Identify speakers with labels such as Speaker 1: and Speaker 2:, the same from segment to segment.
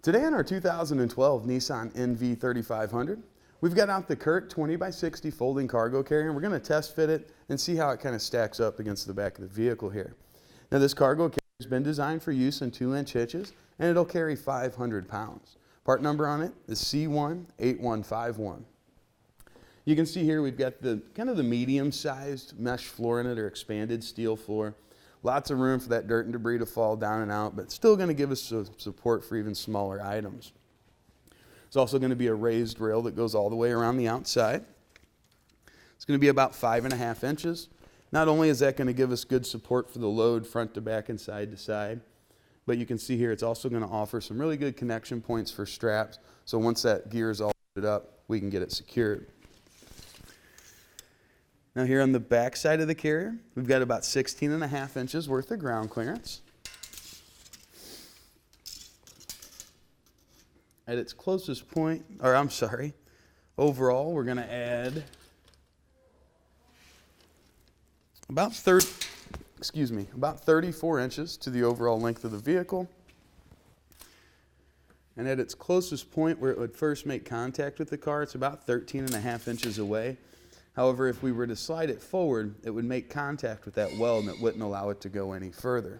Speaker 1: Today in our 2012 Nissan NV-3500, we've got out the CURT 20x60 folding cargo carrier, and we're going to test fit it and see how it kind of stacks up against the back of the vehicle here. Now this cargo carrier has been designed for use in 2-inch hitches, and it'll carry 500 pounds. Part number on it is C18151. You can see here we've got the kind of the medium-sized mesh floor in it, or expanded steel floor. Lots of room for that dirt and debris to fall down and out, but still going to give us some support for even smaller items. There's also going to be a raised rail that goes all the way around the outside. It's going to be about 5.5 inches. Not only is that going to give us good support for the load front to back and side to side, but you can see here it's also going to offer some really good connection points for straps, so once that gear is all loaded up, we can get it secured. Now here on the back side of the carrier, we've got about 16.5 inches worth of ground clearance. At its closest point, overall we're going to add about 34 inches to the overall length of the vehicle. And at its closest point where it would first make contact with the car, it's about 13.5 inches away. However, if we were to slide it forward, it would make contact with that weld and it wouldn't allow it to go any further.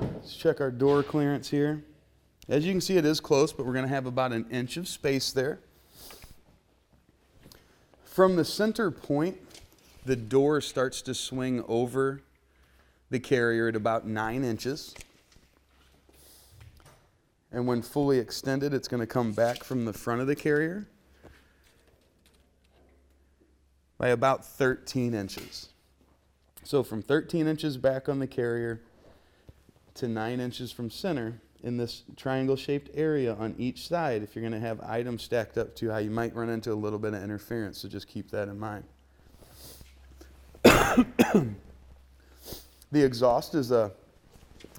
Speaker 1: Let's check our door clearance here. As you can see, it is close, but we're going to have about 1 inch of space there. From the center point, the door starts to swing over the carrier at about 9 inches. And when fully extended, it's going to come back from the front of the carrier by about 13 inches. So from 13 inches back on the carrier to 9 inches from center in this triangle-shaped area on each side, if you're going to have items stacked up to how you might run into a little bit of interference, so just keep that in mind. The exhaust is a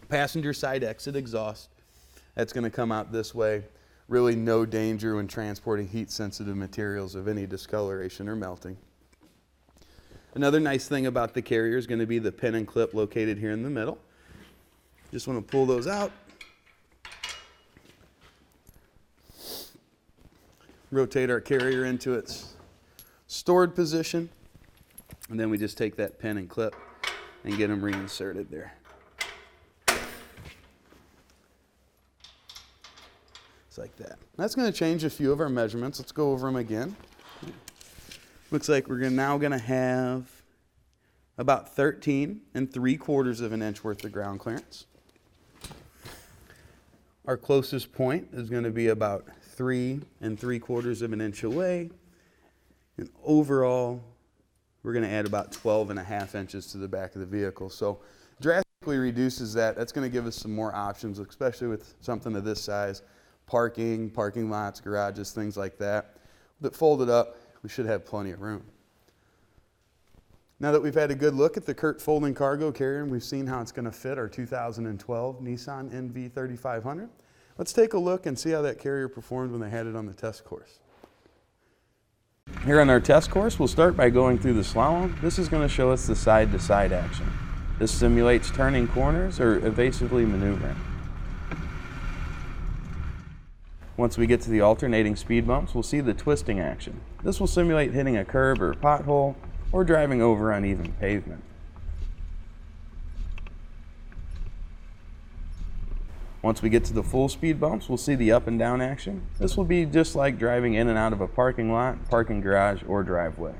Speaker 1: passenger side exit exhaust. That's going to come out this way. Really no danger when transporting heat-sensitive materials of any discoloration or melting. Another nice thing about the carrier is going to be the pin and clip located here in the middle. Just want to pull those out. Rotate our carrier into its stored position. And then we just take that pin and clip and get them reinserted there. Just like that. That's going to change a few of our measurements. Let's go over them again. Looks like we're now going to have about 13 3/4 of an inch worth of ground clearance. Our closest point is going to be about 3 3/4 of an inch away. And overall, we're going to add about 12.5 inches to the back of the vehicle. So drastically reduces that. That's going to give us some more options, especially with something of this size. Parking lots, garages, things like that. But folded up, we should have plenty of room. Now that we've had a good look at the CURT folding cargo carrier and we've seen how it's going to fit our 2012 Nissan NV-3500, let's take a look and see how that carrier performed when they had it on the test course. Here on our test course, we'll start by going through the slalom. This is going to show us the side-to-side action. This simulates turning corners or evasively maneuvering. Once we get to the alternating speed bumps, we'll see the twisting action. This will simulate hitting a curb or pothole or driving over uneven pavement. Once we get to the full speed bumps, we'll see the up and down action. This will be just like driving in and out of a parking lot, parking garage, or driveway.